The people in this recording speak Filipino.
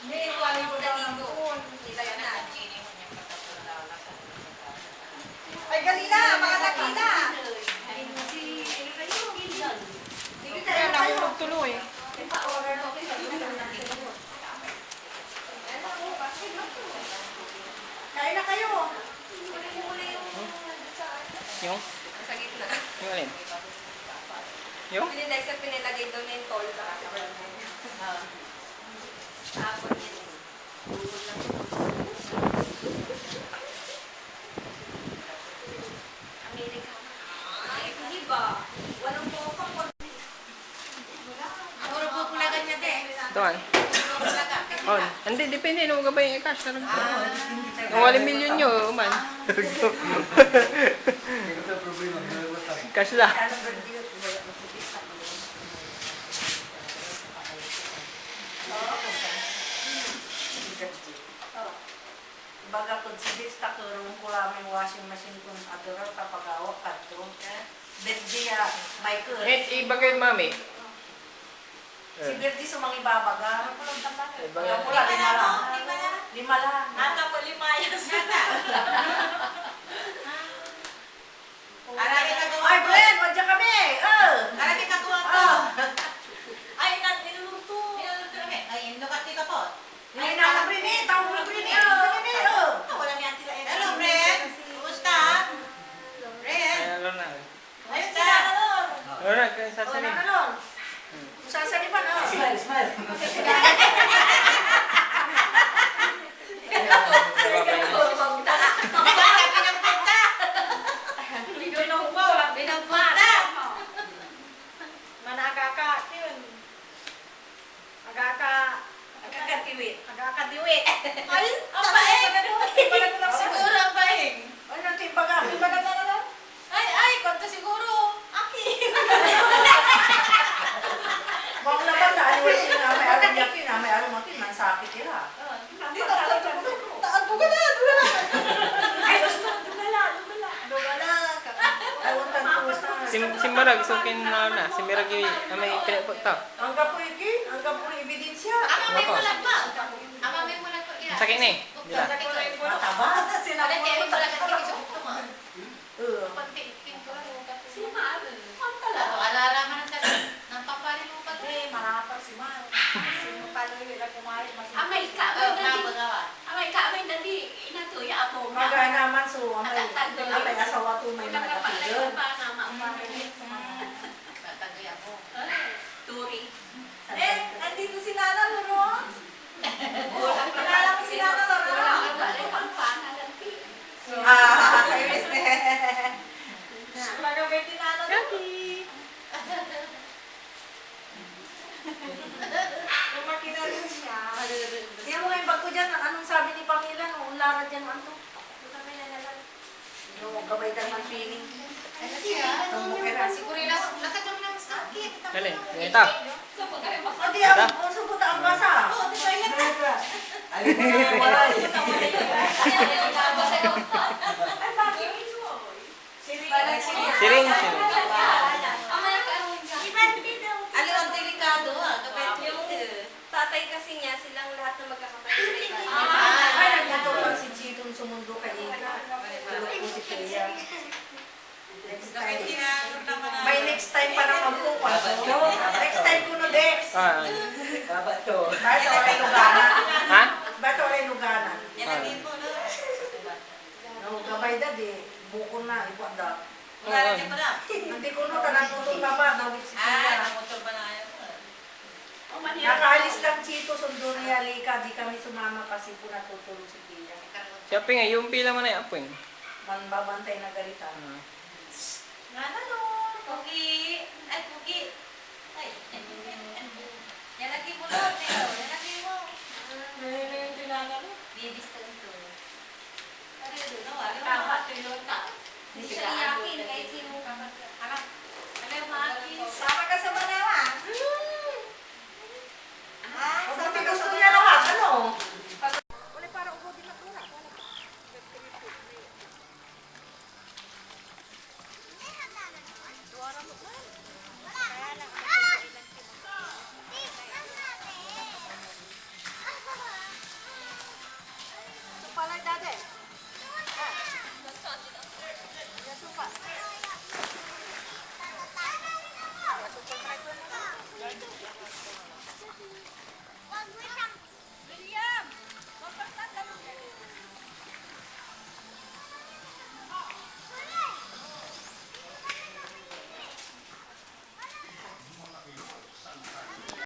Hindi, kuwali ko na dito. Nilagyan na. Ay, galina, mga nakita. Kaya nahulog tuloy. Kain na kayo. Yung? Sa gitna. Yung alin? Yung? Pinilagay doon yung tol. Tapon yun. Amerika. Ay, hindi ba? Walang bokang. Puro pupulagan niya din. Doon. Oh, hindi, depende. Ano ba yung cash? Kung 8 milyon nyo, man. Cash lang. Baga kung si Dix takurong kula may washing machine kung adoro tapagawa kadto. Birdi ya Michael. Ibagay, mami. Si Birdi sumang ibabaga. Ibagay. Kula lima lang. Lima lang. Nata po limayas. Arami ka gawa. Ay, Bren, wadya kami. Arami ka gawa to. Ay, niluluto. Niluluto kami. Ay, nukati ka po. Hindi na na Bren, tawag mo Bren. Wala ni Auntie Laena. Hello, Bren. Kumusta? Bren. Ay, ano na. Ayun sila na nun. Ano na, kaya O, sasabihin. na nun. Sasalipan, Smile, smile. Agakadiwit. Ay, ang baeng. Siguro ang baeng. Ay, nagtibaga. Tibaga na na lang. Ay, kwento siguro. Aki. Bang laban na, ano yung sinamay, alam niya kinamay, alam mo, sakit nila. Taan, duga na. Ay, basta, duga na. Ay, untan po sa. Si Marag, sukin na. Si Marag yung may pinapagta. Ang kapoy ki, ang kapoy ebidensya. Ama may mulat pa. Ama may mulat pa. Sakit na eh. Dila. Mataba. Wala di ay mulat ang kikis ko mo. Oo. Ang kala. Alaraman na sa nang papali mo pa to. Marapang si Mar. Sino palo yung ilang kumain. Amay ka, amay ka, amay dali. Inatuya ako. Magay naman so, amay asawa to may mga kapilyon. Tatagoy ako. Turi. Andito si Nana Loro. Kilala ko si Nana Loro. Service na. Magabay din Nana Loro. Kung makinalin siya. Kaya mo yung bag ko dyan, anong sabi ni Pamela nung ulara dyan, ano? Yung gabay daman feeling. Siguro lakad kami ng sakit. Dali, ganito. Hindi, ang subot ang basa. Ay, wala eh. Ay, bakit? Siring. Ano ang delikado Yung tatay kasi niya, silang lahat na magkakapatid. Ay, nagmutulong si Chitong sumundo kay Ika. Tulog po si Kuya. Next time. May next time pa naman po. Next time ko no, Dex. Baba to. Bakit wala luganan? Ha? Bakit wala luganan? Nilagay mo na. No, gabay dad eh. Buko na, ipa da. Wala rin pa na. Hindi ko no, tanang tutong na ba? Dawit si Kuya. Namotor pa na yan. Nakaalis lang Chito, sundo niya Lika. Di kami sumama kasi po natutulog si Kuya. Siya pinga, yung pila mo na yung apoy. Manbabantay na galitan. Nga na no. Pugi. Ay, pugi. Ay. Nilagay mo lang. Nilagay mo. Bibis ka nito. Ano yun? Tama. Hindi siya iyaki.